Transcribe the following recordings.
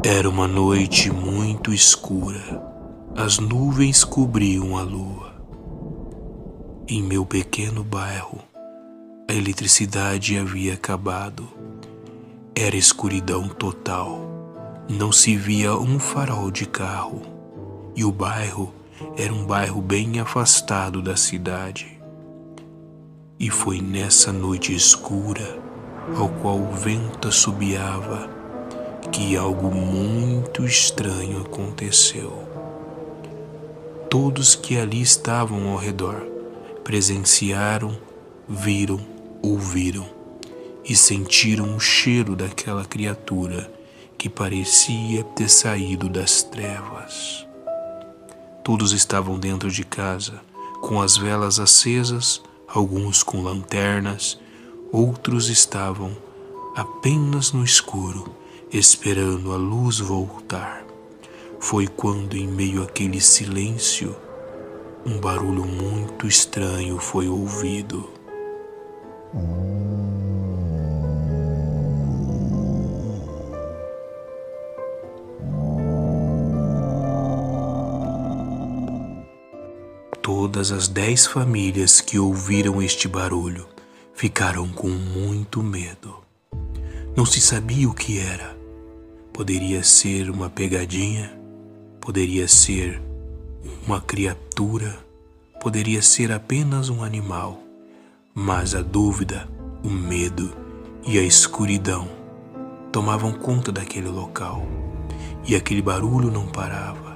Era uma noite muito escura. As nuvens cobriam a lua. Em meu pequeno bairro, a eletricidade havia acabado. Era escuridão total. Não se via um farol de carro. E o bairro era um bairro bem afastado da cidade. E foi nessa noite escura, ao qual o vento assobiava, que algo muito estranho aconteceu. Todos que ali estavam ao redor presenciaram, viram, ouviram e sentiram o cheiro daquela criatura que parecia ter saído das trevas. Todos estavam dentro de casa, com as velas acesas, alguns com lanternas, outros estavam apenas no escuro, esperando a luz voltar. Foi quando, em meio àquele silêncio, um barulho muito estranho foi ouvido. Todas as 10 famílias que ouviram este barulho ficaram com muito medo. Não se sabia o que era. Poderia ser uma pegadinha, poderia ser uma criatura, poderia ser apenas um animal. Mas a dúvida, o medo e a escuridão tomavam conta daquele local. E aquele barulho não parava.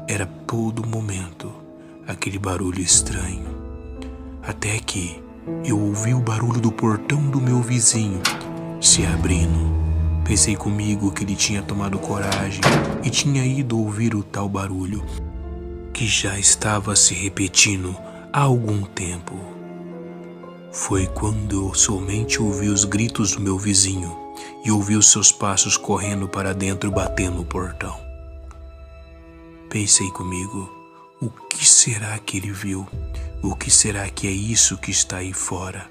Era todo momento aquele barulho estranho. Até que eu ouvi o barulho do portão do meu vizinho se abrindo. Pensei comigo que ele tinha tomado coragem e tinha ido ouvir o tal barulho, que já estava se repetindo há algum tempo. Foi quando eu somente ouvi os gritos do meu vizinho e ouvi os seus passos correndo para dentro, batendo no portão. Pensei comigo, o que será que ele viu? O que será que é isso que está aí fora?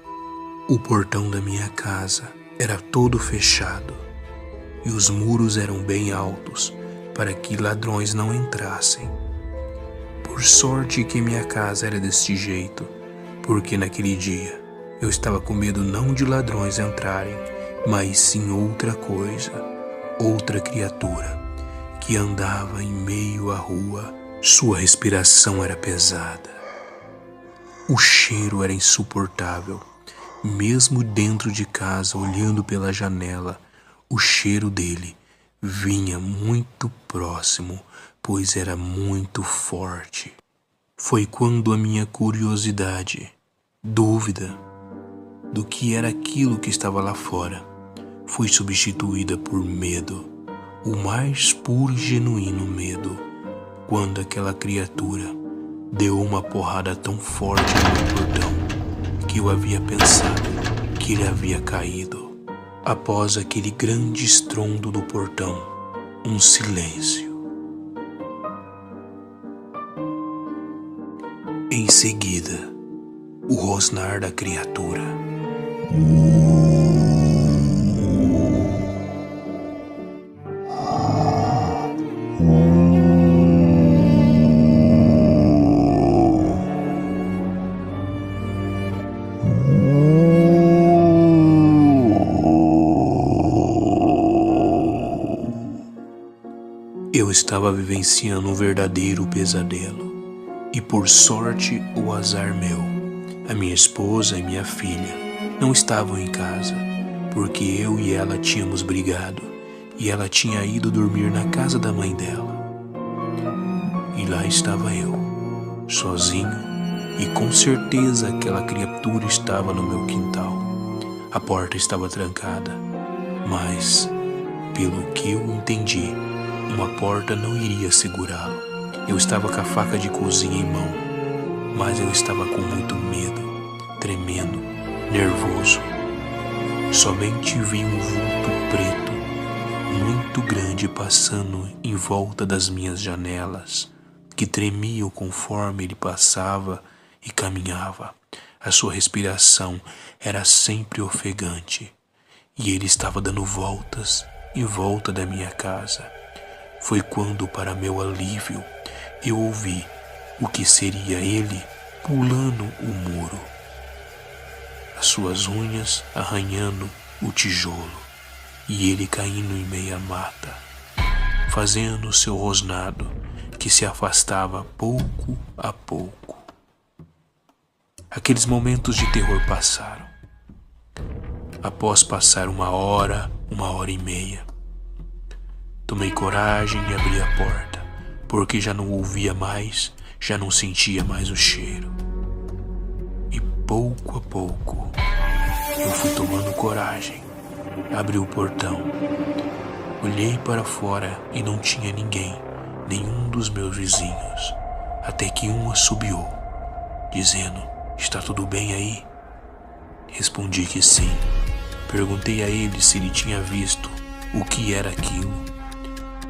O portão da minha casa era todo fechado e os muros eram bem altos para que ladrões não entrassem. Por sorte que minha casa era desse jeito, porque naquele dia eu estava com medo não de ladrões entrarem, mas sim outra coisa, outra criatura que andava em meio à rua. Sua respiração era pesada. O cheiro era insuportável. Mesmo dentro de casa, olhando pela janela, o cheiro dele vinha muito próximo, pois era muito forte. Foi quando a minha curiosidade, dúvida do que era aquilo que estava lá fora, foi substituída por medo, o mais puro e genuíno medo, quando aquela criatura deu uma porrada tão forte no meu portão que eu havia pensado que ele havia caído. Após aquele grande estrondo do portão, um silêncio. Em seguida, o rosnar da criatura. Eu estava vivenciando um verdadeiro pesadelo. E por sorte ou azar meu, a minha esposa e minha filha não estavam em casa, porque eu e ela tínhamos brigado e ela tinha ido dormir na casa da mãe dela. E lá estava eu, sozinho, e com certeza aquela criatura estava no meu quintal. A porta estava trancada, mas, pelo que eu entendi, uma porta não iria segurá-lo. Eu estava com a faca de cozinha em mão, mas eu estava com muito medo, tremendo, nervoso. Somente vi um vulto preto, muito grande, passando em volta das minhas janelas, que tremiam conforme ele passava e caminhava. A sua respiração era sempre ofegante, e ele estava dando voltas em volta da minha casa. foi quando, para meu alívio, eu ouvi o que seria ele pulando o muro, as suas unhas arranhando o tijolo e ele caindo em meia mata, fazendo seu rosnado que se afastava pouco a pouco. Aqueles momentos de terror passaram. Após passar uma hora e meia, tomei coragem e abri a porta, porque já não ouvia mais, já não sentia mais o cheiro. E pouco a pouco, eu fui tomando coragem, abri o portão, olhei para fora e não tinha ninguém, nenhum dos meus vizinhos, até que um assobiou, dizendo: "Está tudo bem aí?" Respondi que sim. Perguntei a ele se ele tinha visto o que era aquilo.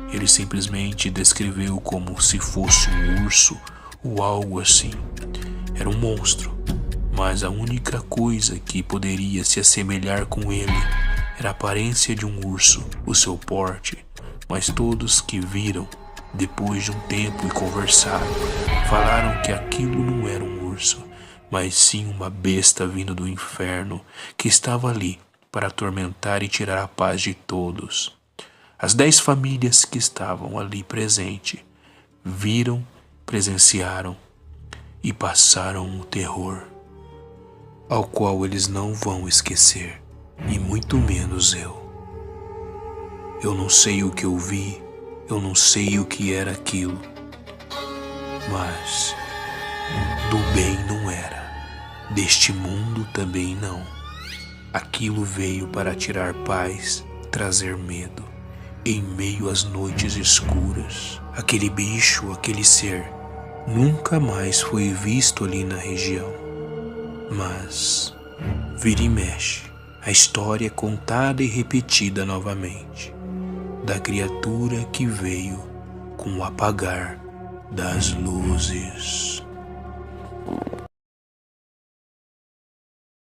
Ele simplesmente descreveu como se fosse um urso ou algo assim. Era um monstro, mas a única coisa que poderia se assemelhar com ele era a aparência de um urso, o seu porte. Mas todos que viram, depois de um tempo e conversaram, falaram que aquilo não era um urso, mas sim uma besta vindo do inferno que estava ali para atormentar e tirar a paz de todos. As 10 famílias que estavam ali presentes viram, presenciaram e passaram o terror, ao qual eles não vão esquecer, e muito menos eu. Eu não sei o que eu vi, eu não sei o que era aquilo, mas do bem não era, deste mundo também não. Aquilo veio para tirar paz, trazer medo, em meio às noites escuras. Aquele bicho, aquele ser, nunca mais foi visto ali na região. Mas, vira e mexe, a história é contada e repetida novamente, da criatura que veio com o apagar das luzes.